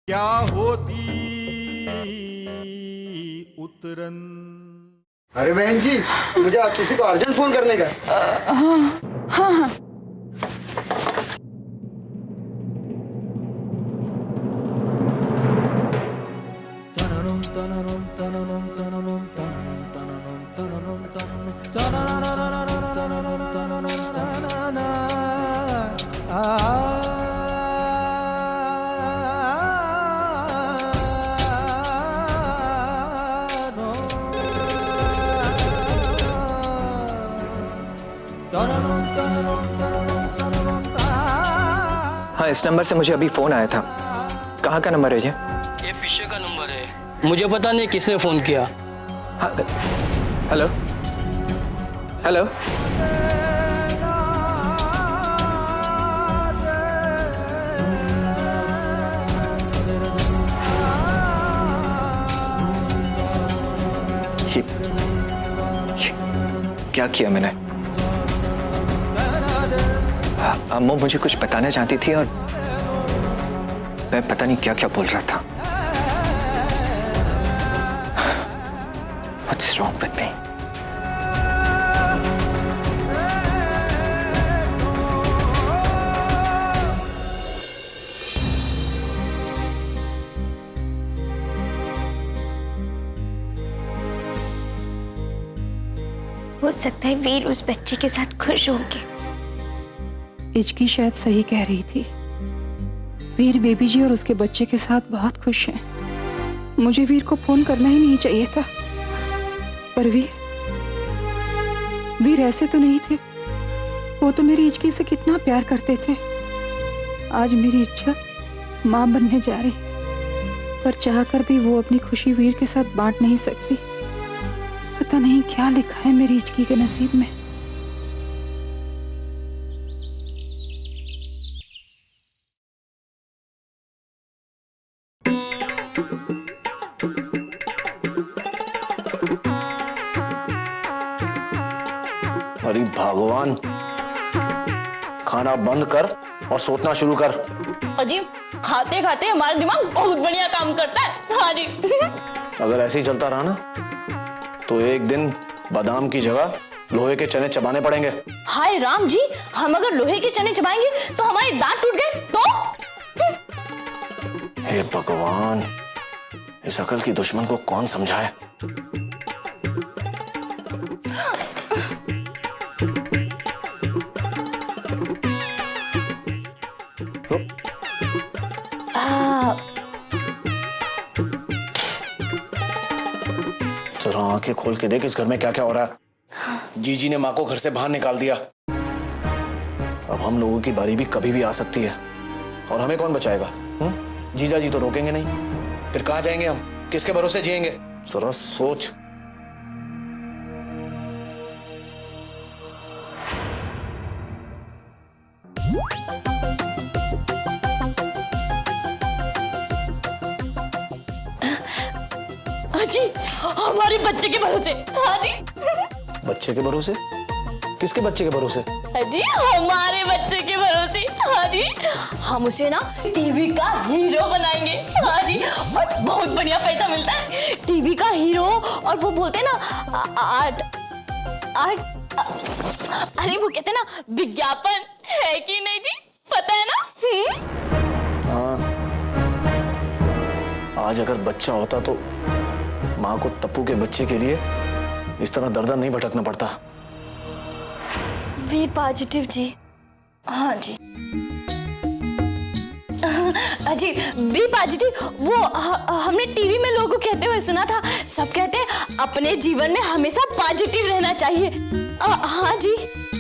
क्या होती उतरन। अरे बहन जी, मुझे किसी को अर्जेंट फोन करने का। हाँ। हाँ, इस नंबर से मुझे अभी फोन आया था। कहाँ का नंबर है ये पीछे का नंबर है, मुझे पता नहीं किसने फोन किया। हाँ, हेलो हेलो। ये क्या किया मैंने? अम्मू मुझे कुछ बताना चाहती थी और मैं पता नहीं क्या क्या बोल रहा था। What's wrong with me? हो सकता है वीर उस बच्चे के साथ खुश होंगे। इचकी शायद सही कह रही थी। वीर बेबी जी और उसके बच्चे के साथ बहुत खुश हैं। मुझे वीर को फोन करना ही नहीं चाहिए था, पर वीर ऐसे तो नहीं थे। वो तो मेरी इचकी से कितना प्यार करते थे। आज मेरी इच्छा माँ बनने जा रही, पर चाहकर भी वो अपनी खुशी वीर के साथ बांट नहीं सकती। पता नहीं क्या लिखा है मेरी इचकी के नसीब में। अरे भगवान, खाना बंद कर और सोचना शुरू कर। अजी, खाते खाते हमारा दिमाग बहुत बढ़िया काम करता है। हाँ जी। अगर ऐसे ही चलता रहा ना तो एक दिन बादाम की जगह लोहे के चने चबाने पड़ेंगे। हाय राम जी, हम अगर लोहे के चने चबाएंगे तो हमारे दांत टूट गए तो? हे भगवान, इस अकल की दुश्मन को कौन समझाए। जरा आंखें खोल के देख, इस घर में क्या क्या हो रहा है। जीजी ने माँ को घर से बाहर निकाल दिया। अब हम लोगों की बारी भी कभी भी आ सकती है, और हमें कौन बचाएगा? जीजा जी तो रोकेंगे नहीं, फिर कहाँ जाएंगे हम? किसके भरोसे जिएंगे? जरा सोच। जी, हमारे बच्चे के भरोसे। हाँ जी। बच्चे के भरोसे? किसके बच्चे के भरोसे? जी, हमारे बच्चे के भरोसे। हाँ जी, हम उसे ना टीवी का हीरो बनाएंगे। हाँ जी, और बहुत बढ़िया पैसा मिलता है टीवी का हीरो। और वो बोलते हैं ना आर्ट, अरे वो कहते हैं ना विज्ञापन, है कि नहीं जी? पता है ना? हाँ, आज अगर बच्चा होता तो माँ को तप्पू के बच्चे के लिए इस तरह दर दर नहीं भटकना पड़ता। बी पॉजिटिव जी। हाँ जी। अजी, बी पॉजिटिव वो हमने टीवी में लोगों को कहते हुए सुना था। सब कहते हैं अपने जीवन में हमेशा पॉजिटिव रहना चाहिए। हाँ जी।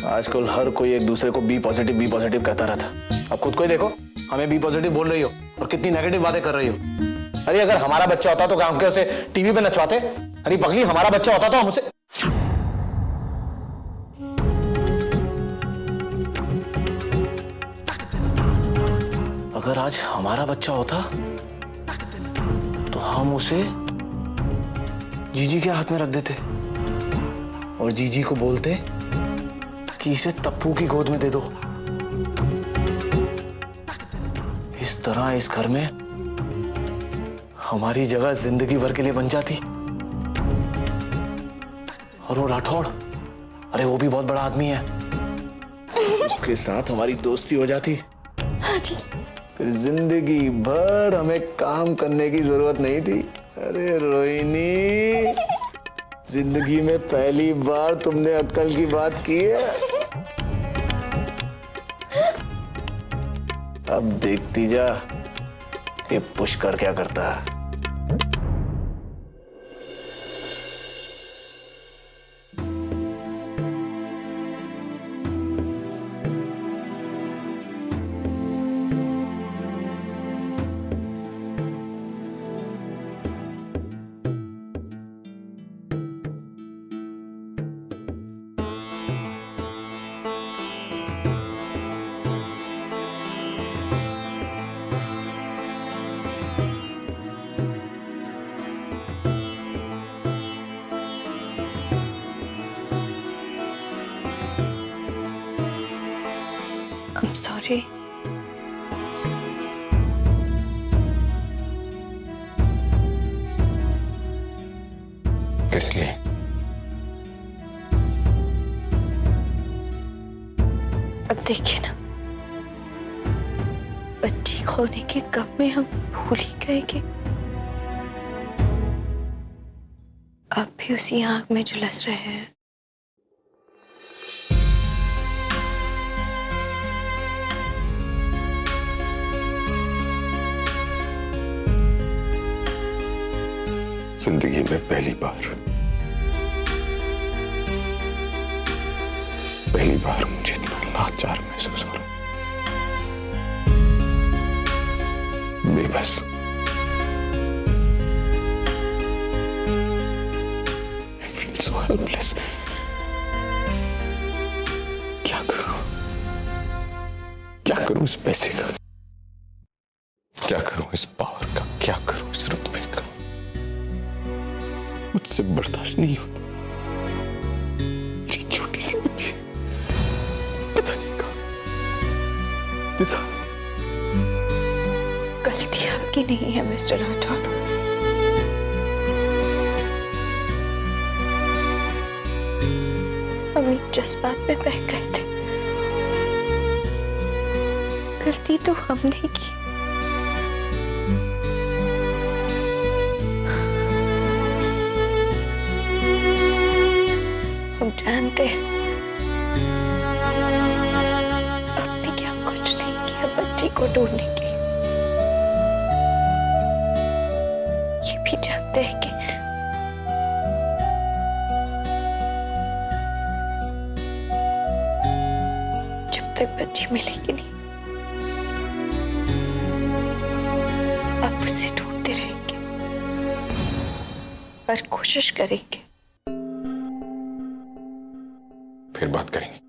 आजकल हर कोई एक दूसरे को बी पॉजिटिव कहता रहता। अब खुद को ही देखो, हमें बी पॉजिटिव बोल रही हो और कितनी नेगेटिव बातें कर रही हो। अरे अगर हमारा बच्चा होता तो गांव के उसे टीवी पे नचवाते? अरे पगली, हमारा बच्चा होता तो हम उसे अगर आज हमारा बच्चा होता तो हम उसे जीजी के हाथ में रख देते और जीजी को बोलते कि इसे तप्पू की गोद में दे दो। इस तरह इस घर में हमारी जगह जिंदगी भर के लिए बन जाती। और वो राठौड़, अरे वो भी बहुत बड़ा आदमी है, उसके साथ हमारी दोस्ती हो जाती। हाँ जी। फिर जिंदगी भर हमें काम करने की जरूरत नहीं थी। अरे रोहिणी, जिंदगी में पहली बार तुमने अक्ल की बात की है। अब देखती जा ये पुष्कर क्या करता है। I'm sorry. किस लिए? अब देखिए ना, बच्ची खोने के गम में हम भूल ही गए कि अब भी उसी आग में झुलस रहे हैं। जिंदगी में पहली बार मुझे इतना लाचार महसूस हो रहा, बेबस। I feel so helpless. क्या करूं इस पैसे का, क्या करूं इस पावर का, क्या करूं इस रुतबे का। मुझसे बर्दाश्त नहीं होता। मेरी छोटी सी बच्ची पता नहीं कहाँ। गलती आपकी नहीं है मिस्टर राठौर। हम एक जज्बात में बह गए थे। गलती तो हमने की। हम जानते हैं हमने क्या कुछ नहीं किया बच्ची को ढूंढने के लिए। ये भी जानते हैं कि जब तक बच्ची मिलेगी नहीं, आप उसे ढूंढते रहेंगे और कोशिश करेंगे। फिर बात करेंगे।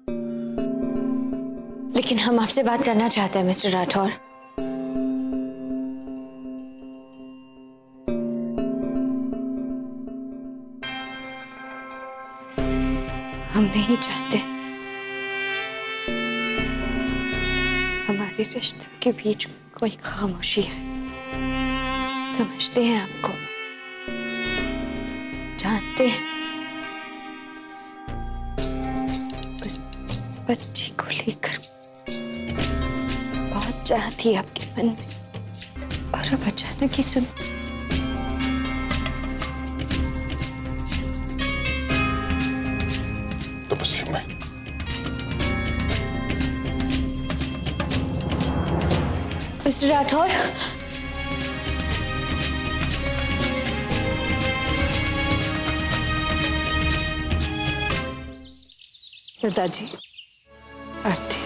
लेकिन हम आपसे बात करना चाहते हैं मिस्टर राठौर। हम नहीं चाहते हमारे रिश्ते के बीच कोई खामोशी है। समझते हैं आपको, जानते हैं उस बच्ची को लेकर बहुत चाह थी आपके मन में, और अब अचानक ही सुन तो बस मैं मिस्टर राठौर, दादाजी, आरती।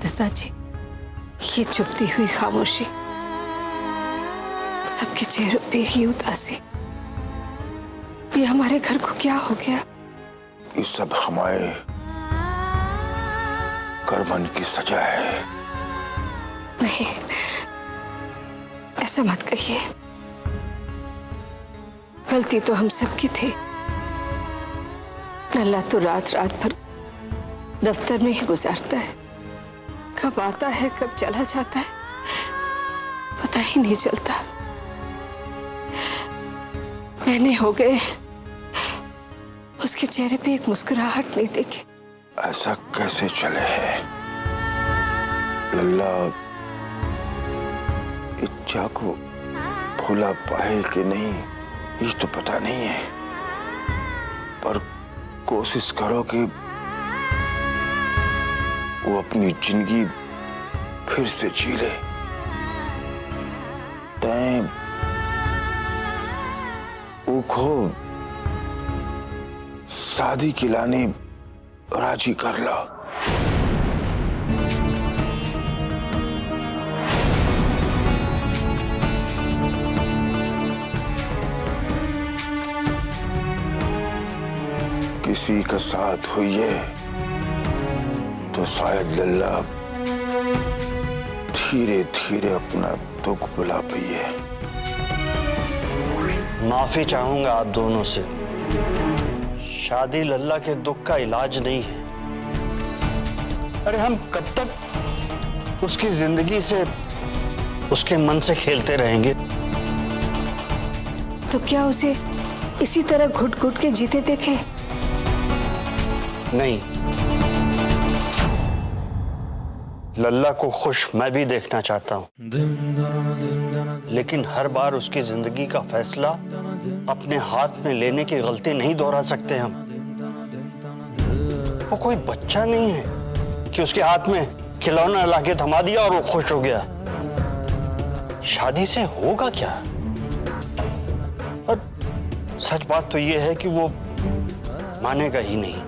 दादाजी, ये चुपती हुई खामोशी, सबके चेहरों पे ही उदासी, ये हमारे घर को क्या हो गया? ये सब हमारे कर्मन की सजा है। नहीं, ऐसा मत कहिए। गलती तो हम सबकी थी, लल्ला तो रात रात भर दफ्तर में ही गुजारता है, कब आता है कब चला जाता है पता ही नहीं चलता। महीने हो गए उसके चेहरे पे एक मुस्कुराहट नहीं देखी। ऐसा कैसे चले है लल्ला, इच्छा को भूला पाए कि नहीं ये तो पता नहीं है, पर कोशिश करो कि वो अपनी जिंदगी फिर से जी ले। तैं उखो शादी की लाने राजी कर लो। किसी का साथ हुई है तो शायद लल्ला धीरे धीरे अपना दुख भुला पाई है। माफी चाहूंगा आप दोनों से। शादी लल्ला के दुख का इलाज नहीं है। अरे हम कब तक उसकी जिंदगी से, उसके मन से खेलते रहेंगे? तो क्या उसे इसी तरह घुट घुट के जीते देखे? नहीं, लल्ला को खुश मैं भी देखना चाहता हूं, लेकिन हर बार उसकी जिंदगी का फैसला अपने हाथ में लेने की गलती नहीं दोहरा सकते हम। वो कोई बच्चा नहीं है कि उसके हाथ में खिलौना लाके थमा दिया और वो खुश हो गया। शादी से होगा क्या? और सच बात तो ये है कि वो मानेगा ही नहीं,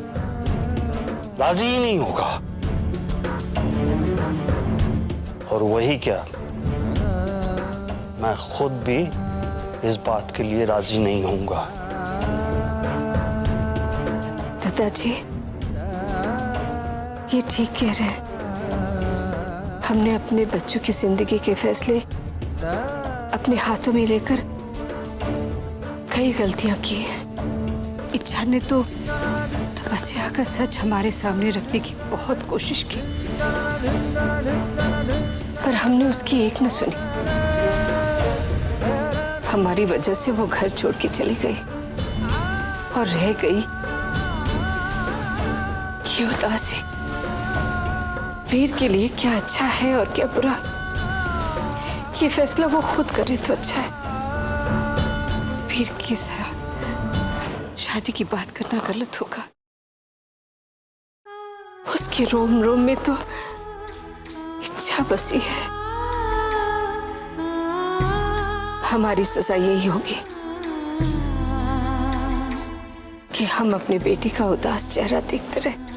राजी ही नहीं होगा। और वही क्या, मैं खुद भी इस बात के लिए राजी नहीं होऊंगा। दादाजी ये ठीक कह रहे हैं। हमने अपने बच्चों की जिंदगी के फैसले अपने हाथों में लेकर कई गलतियां की हैं। इच्छा ने तो तपस्या का सच हमारे सामने रखने की बहुत कोशिश की, पर हमने उसकी एक न सुनी। हमारी वजह से वो घर छोड़ के चली गई और रह गई ये उदासी। वीर के लिए क्या अच्छा है और क्या बुरा, ये फैसला वो खुद करे तो अच्छा है। वीर के साथ शादी की बात करना गलत होगा। उसके रोम रोम में तो इच्छा बसी है। हमारी सजा यही होगी कि हम अपने बेटी का उदास चेहरा देखते रहे।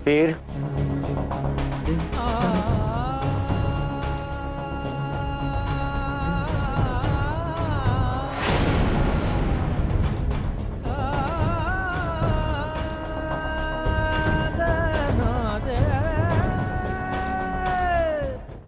वीर,